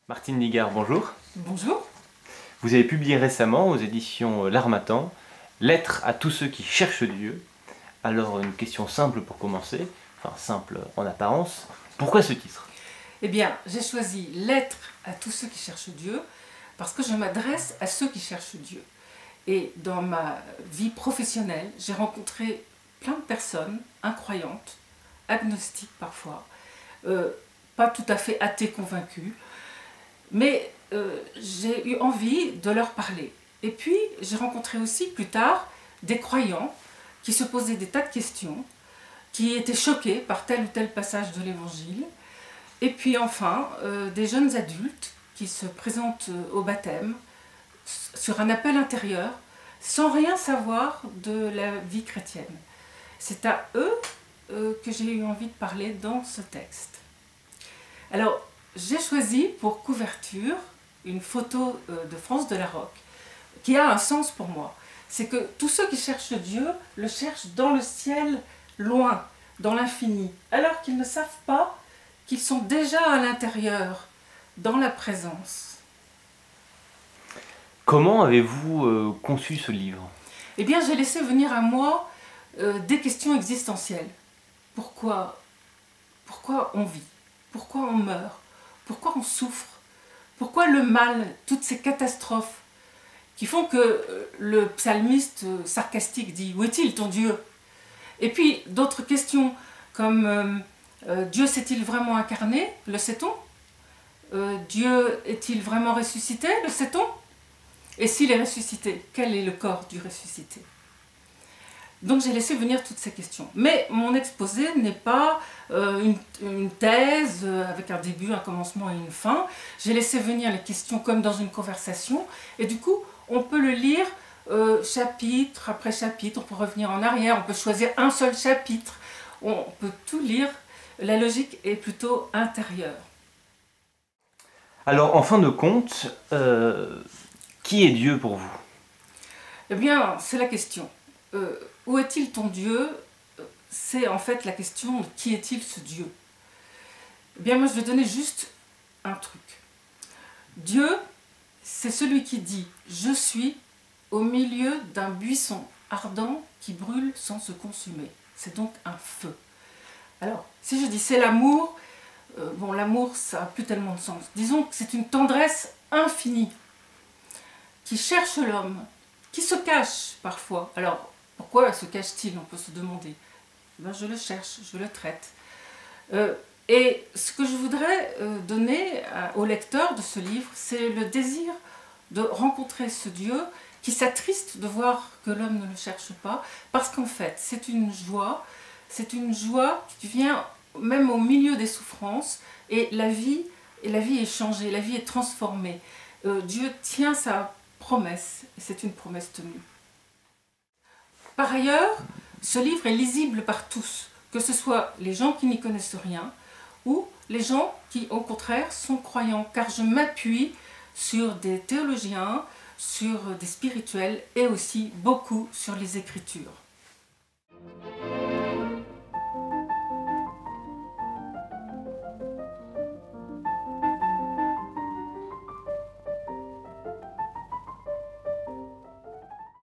Martine Ligard, bonjour. Bonjour. Vous avez publié récemment aux éditions L'Harmattan « Lettre à tous ceux qui cherchent Dieu ». Alors une question simple pour commencer, enfin simple en apparence, pourquoi ce titre? Eh bien, j'ai choisi Lettre à tous ceux qui cherchent Dieu parce que je m'adresse à ceux qui cherchent Dieu. Et dans ma vie professionnelle, j'ai rencontré plein de personnes incroyantes, agnostiques parfois, pas tout à fait athées convaincues, mais j'ai eu envie de leur parler. Et puis, j'ai rencontré aussi plus tard des croyants qui se posaient des tas de questions, qui étaient choqués par tel ou tel passage de l'Évangile. Et puis enfin, des jeunes adultes qui se présentent au baptême sur un appel intérieur, sans rien savoir de la vie chrétienne. C'est à eux que j'ai eu envie de parler dans ce texte. Alors, j'ai choisi pour couverture une photo de France de la Roque, qui a un sens pour moi. C'est que tous ceux qui cherchent Dieu le cherchent dans le ciel, loin, dans l'infini, alors qu'ils ne savent pas qu'ils sont déjà à l'intérieur, dans la présence. Comment avez-vous conçu ce livre? Eh bien, j'ai laissé venir à moi des questions existentielles. Pourquoi on vit? Pourquoi on meurt? Pourquoi on souffre? Pourquoi le mal, toutes ces catastrophes qui font que le psalmiste sarcastique dit « Où est-il ton Dieu ?» Et puis d'autres questions comme Dieu s'est-il vraiment incarné? Le sait-on? Dieu est-il vraiment ressuscité? Le sait-on? Et s'il est ressuscité, quel est le corps du ressuscité? Donc j'ai laissé venir toutes ces questions. Mais mon exposé n'est pas une thèse avec un début, un commencement et une fin. J'ai laissé venir les questions comme dans une conversation. Et du coup, on peut le lire chapitre après chapitre. On peut revenir en arrière, on peut choisir un seul chapitre. On peut tout lire. La logique est plutôt intérieure. Alors en fin de compte, qui est Dieu pour vous? Eh bien, c'est la question. Où est-il ton Dieu? C'est en fait la question de qui est-il ce Dieu? Eh bien, moi je vais donner juste un truc. Dieu, c'est celui qui dit « Je suis au milieu d'un buisson ardent qui brûle sans se consumer ». C'est donc un feu. Alors, si je dis c'est l'amour, bon, l'amour, ça n'a plus tellement de sens. Disons que c'est une tendresse infinie qui cherche l'homme, qui se cache parfois. Alors, pourquoi se cache-t-il? On peut se demander. Ben, je le cherche, je le traite. Et ce que je voudrais donner au lecteur de ce livre, c'est le désir de rencontrer ce Dieu qui s'attriste de voir que l'homme ne le cherche pas, parce qu'en fait, c'est une joie qui vient même au milieu des souffrances, et la vie est changée, la vie est transformée. Dieu tient sa promesse, et c'est une promesse tenue. Par ailleurs, ce livre est lisible par tous, que ce soit les gens qui n'y connaissent rien, ou les gens qui, au contraire, sont croyants, car je m'appuie sur des théologiens, sur des spirituels, et aussi beaucoup sur les Écritures.